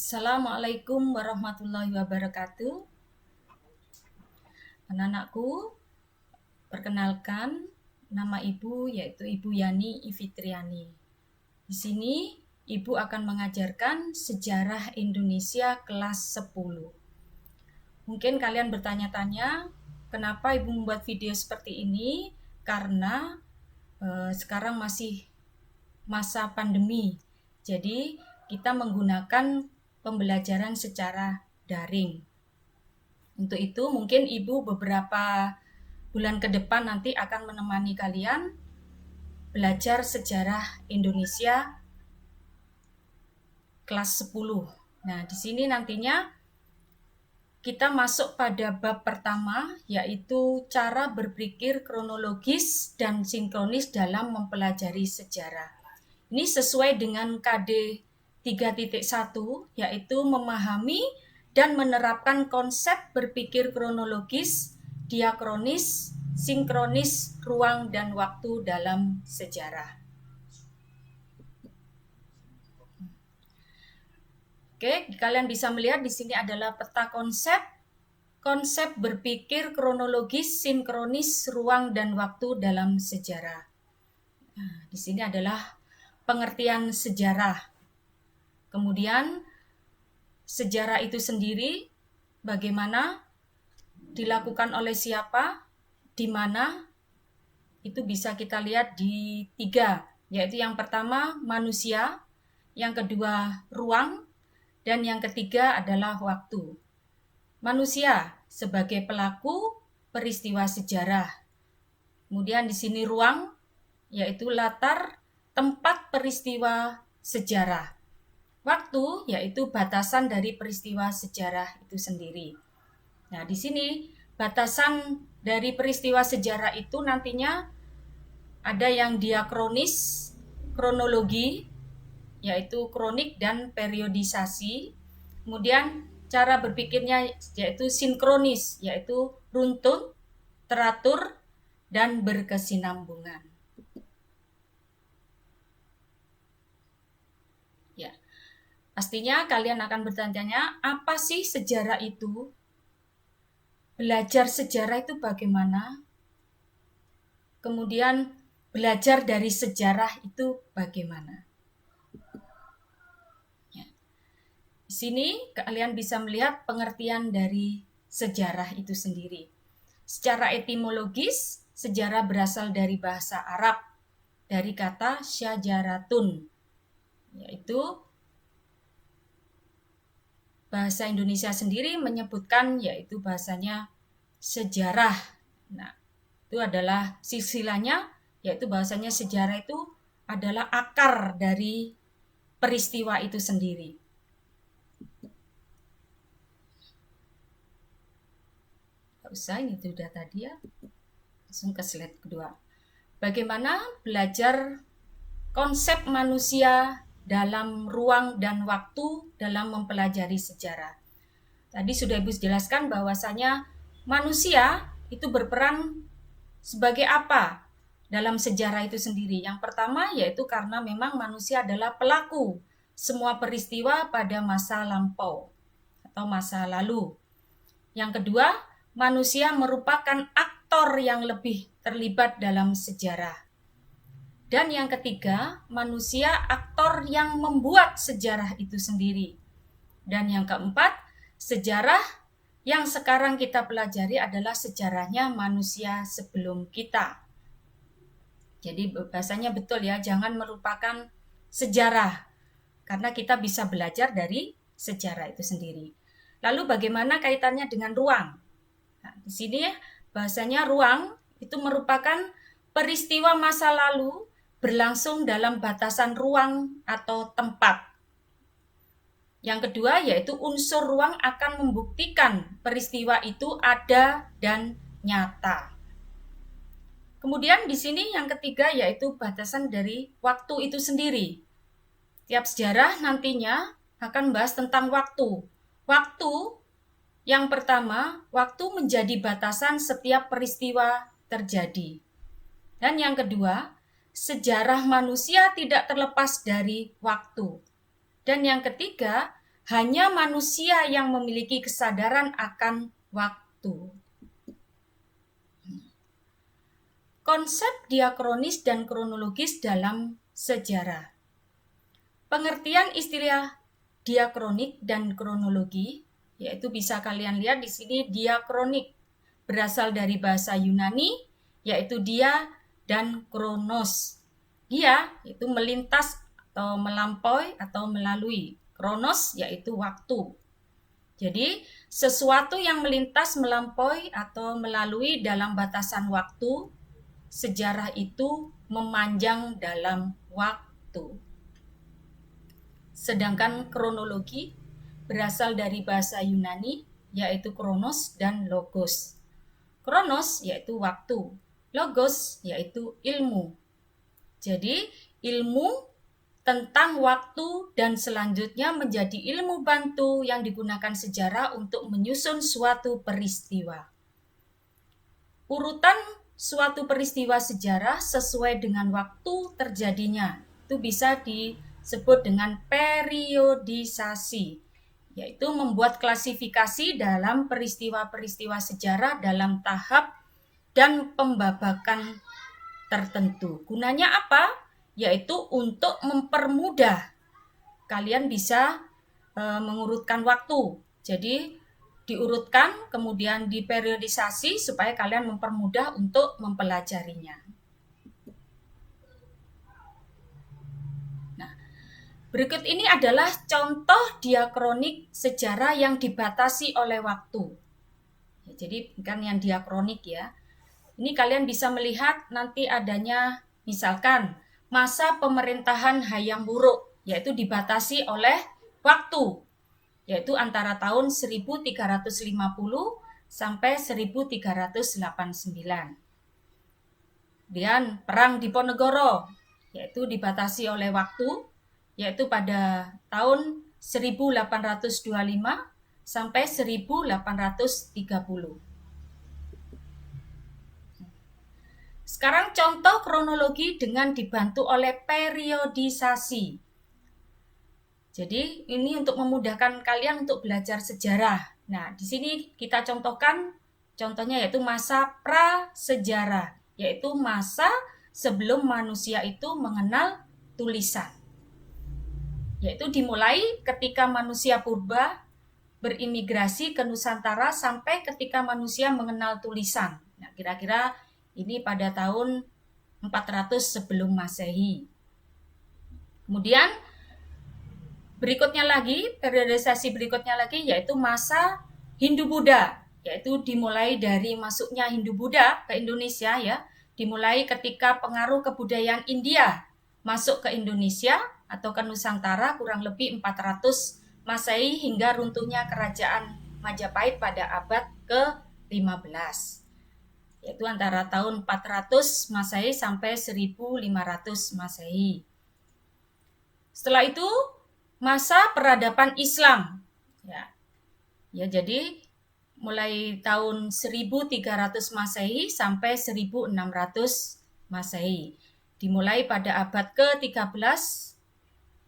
Assalamualaikum warahmatullahi wabarakatuh. Anak-anakku, perkenalkan nama Ibu yaitu Ibu Yani Ifitriani. Di sini Ibu akan mengajarkan sejarah Indonesia kelas 10. Mungkin kalian bertanya-tanya, kenapa Ibu membuat video seperti ini? Karena sekarang masih masa pandemi. Jadi, kita menggunakan pembelajaran secara daring. Untuk itu mungkin Ibu beberapa bulan ke depan nanti akan menemani kalian belajar sejarah Indonesia kelas 10. Nah, di sini nantinya kita masuk pada bab pertama, yaitu cara berpikir kronologis dan sinkronis dalam mempelajari sejarah. Ini sesuai dengan KD 3.1, yaitu memahami dan menerapkan konsep berpikir kronologis, diakronis, sinkronis, ruang dan waktu dalam sejarah. Oke, kalian bisa melihat di sini adalah peta konsep berpikir kronologis, sinkronis, ruang dan waktu dalam sejarah. Nah, di sini adalah pengertian sejarah. Kemudian sejarah itu sendiri bagaimana, dilakukan oleh siapa, di mana, itu bisa kita lihat di 3, yaitu yang pertama manusia, yang kedua ruang, dan yang ketiga adalah waktu. Manusia sebagai pelaku peristiwa sejarah. Kemudian di sini ruang, yaitu latar tempat peristiwa sejarah. Waktu yaitu batasan dari peristiwa sejarah itu sendiri. Nah, di sini batasan dari peristiwa sejarah itu nantinya ada yang diakronis, kronologi, yaitu kronik dan periodisasi. Kemudian cara berpikirnya yaitu sinkronis, yaitu runtun, teratur, dan berkesinambungan. Ya, pastinya kalian akan bertanya, apa sih sejarah itu? Belajar sejarah itu bagaimana? Kemudian belajar dari sejarah itu bagaimana? Ya. Di sini kalian bisa melihat pengertian dari sejarah itu sendiri. Secara etimologis, sejarah berasal dari bahasa Arab, dari kata syajaratun, yaitu bahasa Indonesia sendiri menyebutkan yaitu bahasanya sejarah. Nah, itu adalah silsilahnya, yaitu bahasanya sejarah itu adalah akar dari peristiwa itu sendiri. Gak usah, ini sudah tadi ya. Langsung ke slide kedua. Bagaimana belajar konsep manusia dalam ruang dan waktu dalam mempelajari sejarah. Tadi sudah Ibu jelaskan bahwasanya manusia itu berperan sebagai apa dalam sejarah itu sendiri. Yang pertama yaitu karena memang manusia adalah pelaku semua peristiwa pada masa lampau atau masa lalu. Yang kedua, manusia merupakan aktor yang lebih terlibat dalam sejarah. Dan yang ketiga, manusia aktor yang membuat sejarah itu sendiri. Dan yang keempat, sejarah yang sekarang kita pelajari adalah sejarahnya manusia sebelum kita. Jadi bahasanya betul ya, jangan melupakan sejarah, karena kita bisa belajar dari sejarah itu sendiri. Lalu bagaimana kaitannya dengan ruang? Nah, di sini bahasanya ruang itu merupakan peristiwa masa lalu berlangsung dalam batasan ruang atau tempat. Yang kedua yaitu unsur ruang akan membuktikan peristiwa itu ada dan nyata. Kemudian di sini yang ketiga yaitu batasan dari waktu itu sendiri. Tiap sejarah nantinya akan bahas tentang waktu. Waktu yang pertama, waktu menjadi batasan setiap peristiwa terjadi. Dan yang kedua, sejarah manusia tidak terlepas dari waktu. Dan yang ketiga, Hanya manusia yang memiliki kesadaran akan waktu. Konsep diakronis dan kronologis dalam sejarah. Pengertian istilah diakronik dan kronologi, yaitu bisa kalian lihat di sini diakronik berasal dari bahasa Yunani, yaitu dia dan kronos. Dia itu melintas atau melampaui atau melalui. Kronos yaitu waktu. Jadi, sesuatu yang melintas, melampaui, atau melalui dalam batasan waktu, sejarah itu memanjang dalam waktu. Sedangkan kronologi berasal dari bahasa Yunani, yaitu kronos dan logos. Kronos yaitu waktu, logos yaitu ilmu. Jadi, ilmu tentang waktu dan selanjutnya menjadi ilmu bantu yang digunakan sejarah untuk menyusun suatu peristiwa. Urutan suatu peristiwa sejarah sesuai dengan waktu terjadinya itu bisa disebut dengan periodisasi, yaitu membuat klasifikasi dalam peristiwa-peristiwa sejarah dalam tahap dan pembabakan tertentu. Gunanya apa? Yaitu untuk mempermudah kalian bisa mengurutkan waktu. Jadi diurutkan kemudian diperiodisasi supaya kalian mempermudah untuk mempelajarinya. Nah, berikut ini adalah contoh diakronik sejarah yang dibatasi oleh waktu. Ya, jadi bukan yang diakronik ya. Ini kalian bisa melihat nanti adanya misalkan masa pemerintahan Hayam Wuruk, yaitu dibatasi oleh waktu, yaitu antara tahun 1350 sampai 1389. Kemudian Perang Diponegoro, yaitu dibatasi oleh waktu, yaitu pada tahun 1825 sampai 1830. Sekarang contoh kronologi dengan dibantu oleh periodisasi. Jadi ini untuk memudahkan kalian untuk belajar sejarah. Nah, di sini kita contohkan contohnya yaitu masa prasejarah, yaitu masa sebelum manusia itu mengenal tulisan. Yaitu dimulai ketika manusia purba berimigrasi ke Nusantara sampai ketika manusia mengenal tulisan. Nah, kira-kira ini pada tahun 400 sebelum Masehi. Kemudian berikutnya lagi, periodisasi berikutnya lagi yaitu masa Hindu-Buddha, yaitu dimulai dari masuknya Hindu-Buddha ke Indonesia ya, dimulai ketika pengaruh kebudayaan India masuk ke Indonesia atau ke Nusantara kurang lebih 400 Masehi hingga runtuhnya kerajaan Majapahit pada abad ke-15. Yaitu antara tahun 400 Masehi sampai 1500 Masehi. Setelah itu masa peradaban Islam. Ya, jadi mulai tahun 1300 Masehi sampai 1600 Masehi. Dimulai pada abad ke-13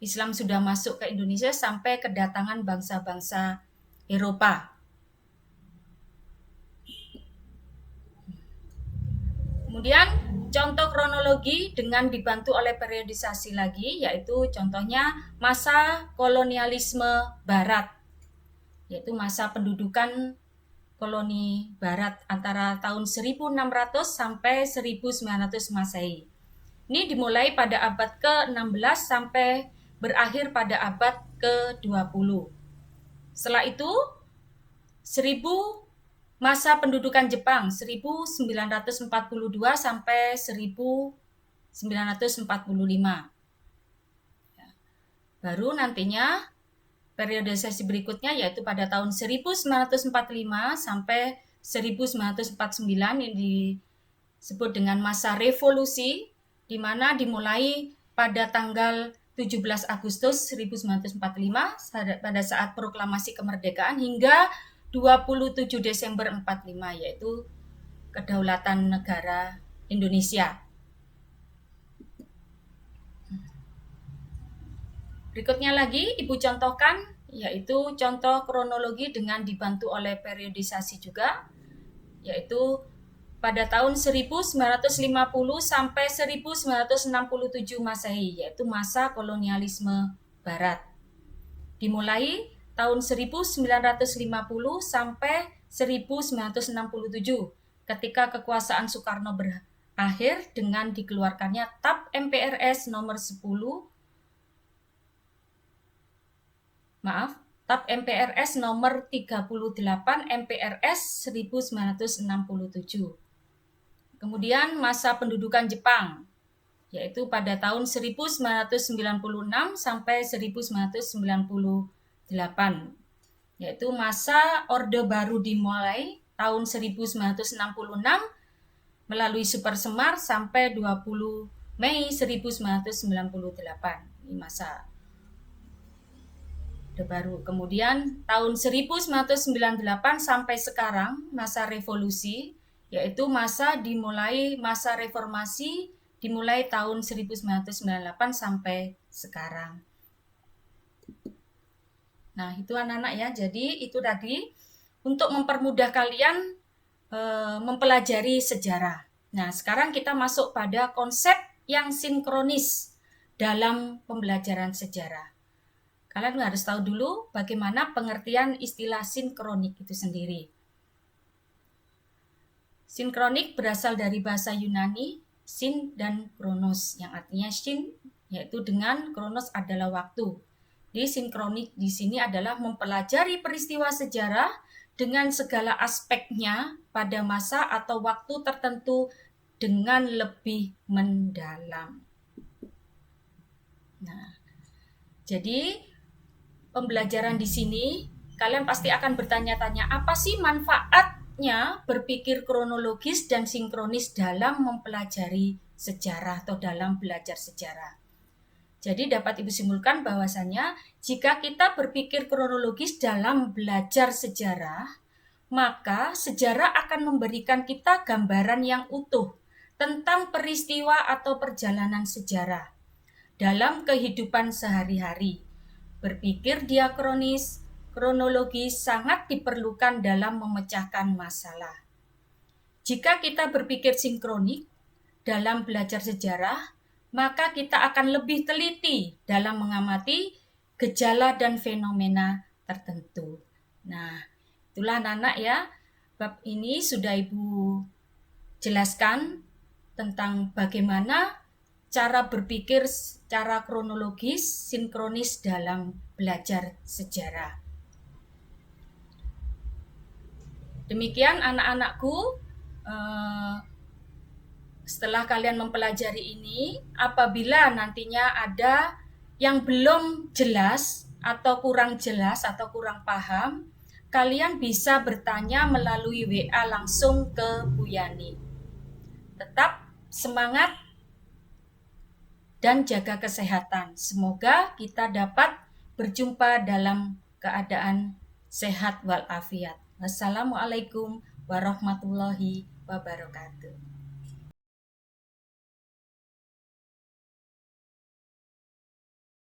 Islam sudah masuk ke Indonesia sampai kedatangan bangsa-bangsa Eropa. Kemudian contoh kronologi dengan dibantu oleh periodisasi lagi, yaitu contohnya masa kolonialisme Barat, yaitu masa pendudukan koloni Barat antara tahun 1600 sampai 1900 Masehi. Ini dimulai pada abad ke-16 sampai berakhir pada abad ke-20. Setelah itu, masa pendudukan Jepang 1942 sampai 1945. Baru nantinya periodisasi berikutnya yaitu pada tahun 1945 sampai 1949 yang disebut dengan masa revolusi, di mana dimulai pada tanggal 17 Agustus 1945 pada saat proklamasi kemerdekaan hingga 27 Desember 45 yaitu kedaulatan negara Indonesia. Berikutnya lagi Ibu contohkan yaitu contoh kronologi dengan dibantu oleh periodisasi juga, yaitu pada tahun 1950 sampai 1967 Masehi, yaitu masa kolonialisme Barat. Dimulai tahun 1950 sampai 1967 ketika kekuasaan Soekarno berakhir dengan dikeluarkannya TAP MPRS nomor 10 TAP MPRS nomor 38 MPRS 1967. Kemudian masa pendudukan Jepang, yaitu pada tahun 1996 sampai 1998, yaitu masa Orde Baru dimulai tahun 1966 melalui Super Semar sampai 20 Mei 1998. Ini masa Orde Baru. Kemudian tahun 1998 sampai sekarang masa revolusi, yaitu masa reformasi dimulai tahun 1998 sampai sekarang. Nah, itu anak-anak ya. Jadi itu tadi untuk mempermudah kalian mempelajari sejarah. Nah, sekarang kita masuk pada konsep yang sinkronis dalam pembelajaran sejarah. Kalian harus tahu dulu bagaimana pengertian istilah sinkronik itu sendiri. Sinkronik berasal dari bahasa Yunani, sin dan kronos, yang artinya sin yaitu dengan, kronos adalah waktu. Di sinkronik di sini adalah mempelajari peristiwa sejarah dengan segala aspeknya pada masa atau waktu tertentu dengan lebih mendalam. Nah, jadi pembelajaran di sini kalian pasti akan bertanya-tanya, apa sih manfaatnya berpikir kronologis dan sinkronis dalam mempelajari sejarah atau dalam belajar sejarah? Jadi dapat Ibu simpulkan bahwasannya jika kita berpikir kronologis dalam belajar sejarah, maka sejarah akan memberikan kita gambaran yang utuh tentang peristiwa atau perjalanan sejarah dalam kehidupan sehari-hari. Berpikir diakronis, kronologis sangat diperlukan dalam memecahkan masalah. Jika kita berpikir sinkronik dalam belajar sejarah, maka kita akan lebih teliti dalam mengamati gejala dan fenomena tertentu. Nah, itulah anak-anak ya, bab ini sudah Ibu jelaskan tentang bagaimana cara berpikir secara kronologis, sinkronis dalam belajar sejarah. Demikian anak-anakku, setelah kalian mempelajari ini, apabila nantinya ada yang belum jelas atau kurang jelas atau kurang paham, kalian bisa bertanya melalui WA langsung ke Bu Yani. Tetap semangat dan jaga kesehatan. Semoga kita dapat berjumpa dalam keadaan sehat walafiat. Wassalamualaikum warahmatullahi wabarakatuh.